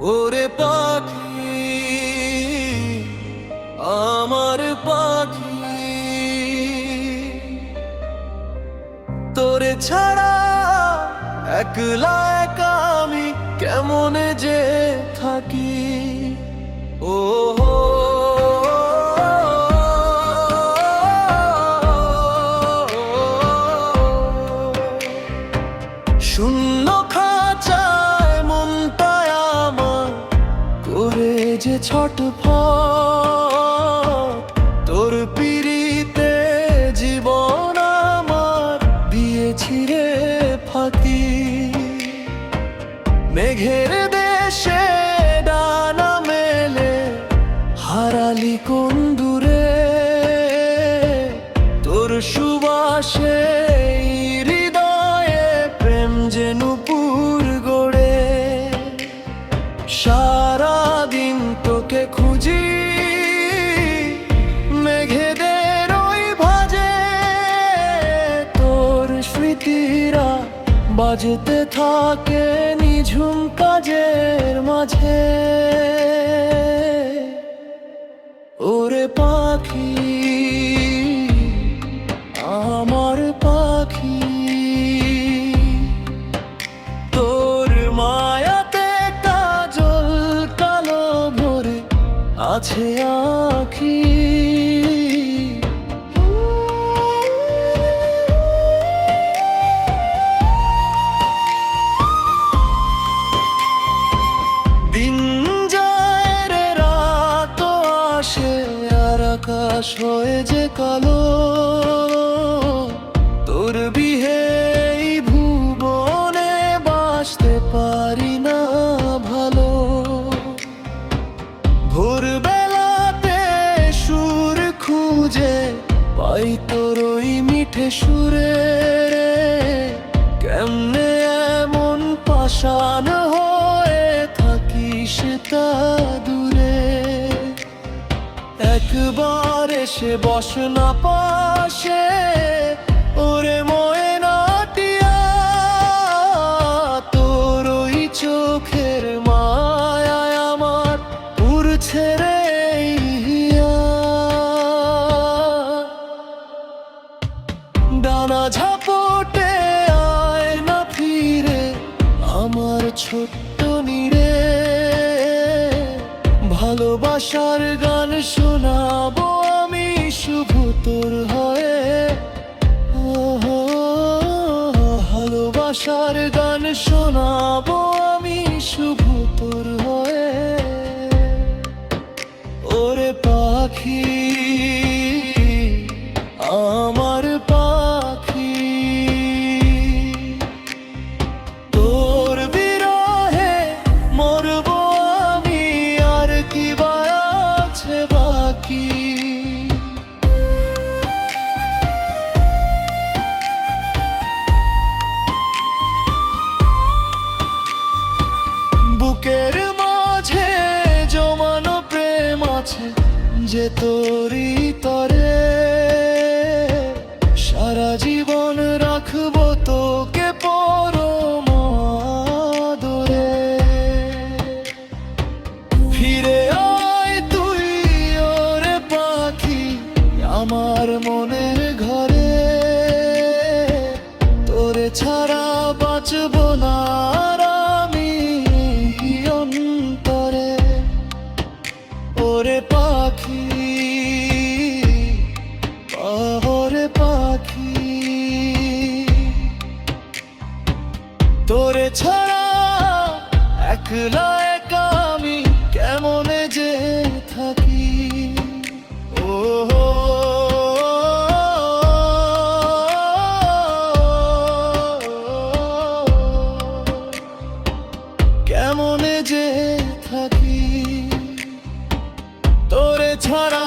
ওরে পাখি, আমার পাখি, তোরে ছাড়া একলা একা আমি কেমনে যে থাকি। ও শূন্য খাঁচায় মনটায় আমার করে যে ছটফট, তোর পিড়িতে জীবন আমার দিয়েছি রে ফাঁকি। মেঘের দেশে ডানা মেলে হারালি কোন দূরে, তোর সুবাসে হৃদয়ে প্রেম যে নূপুর গড়ে। সারাদিন তোকে খুঁজি মেঘেদের ওই ভাঁজে, তোর স্মৃতিরা বাজতে থাকে নিঝুম কাজের মাঝে। ওরে পাখি, আমার পাখি, তোর মায়াতে কাজল কালো ভরে আছে আঁখি। দিন যায় রে রাত আসে আর আকাশ হয়ে যে কালো, তোর বিহে এই ভুবনে বাসতে পারি না ভালো। ভোরবেলাতে সুর খুঁজে পাই তোর ওই মিঠে সুরে, কেমনে এমন পাষাণ হয়ে থাকিস তা দূরে। একবার এসে বস না পাশে ওরে ময়নাটিয়া, তোর ওই চোখের মায়ায় আমার উড়ছে রে হিয়া। ডানা ঝাপটে আয় না ফিরে আমার ছোট্ট নীরে, ভালোবাসার গান শোনাবো আমি শুধু তোর হয়ে। ভালোবাসার গান শোনাবো আমি শুধু তোর হয়ে। ওরে পাখি, আমার পাখি, তোর বিরহে মরবো আমি আর কি বা আছে বাকি। বুকের মাঝে জমানো প্রেম আছে যে তোরই তরে, সারা জীবন রাখবো তোকে পরম আদরে। ফিরে আয় তুই ওরে পাখি আমার মনের ঘরে, তোরে ছাড়া বাঁচবো না আর আমি অন্তরে। ওরে পাখি, ওরে পাখি, তোরে ছাড়া একলা একা আমি কেমনে যে থাকি। ও কেমনে যে থাকি তোরে ছাড়া।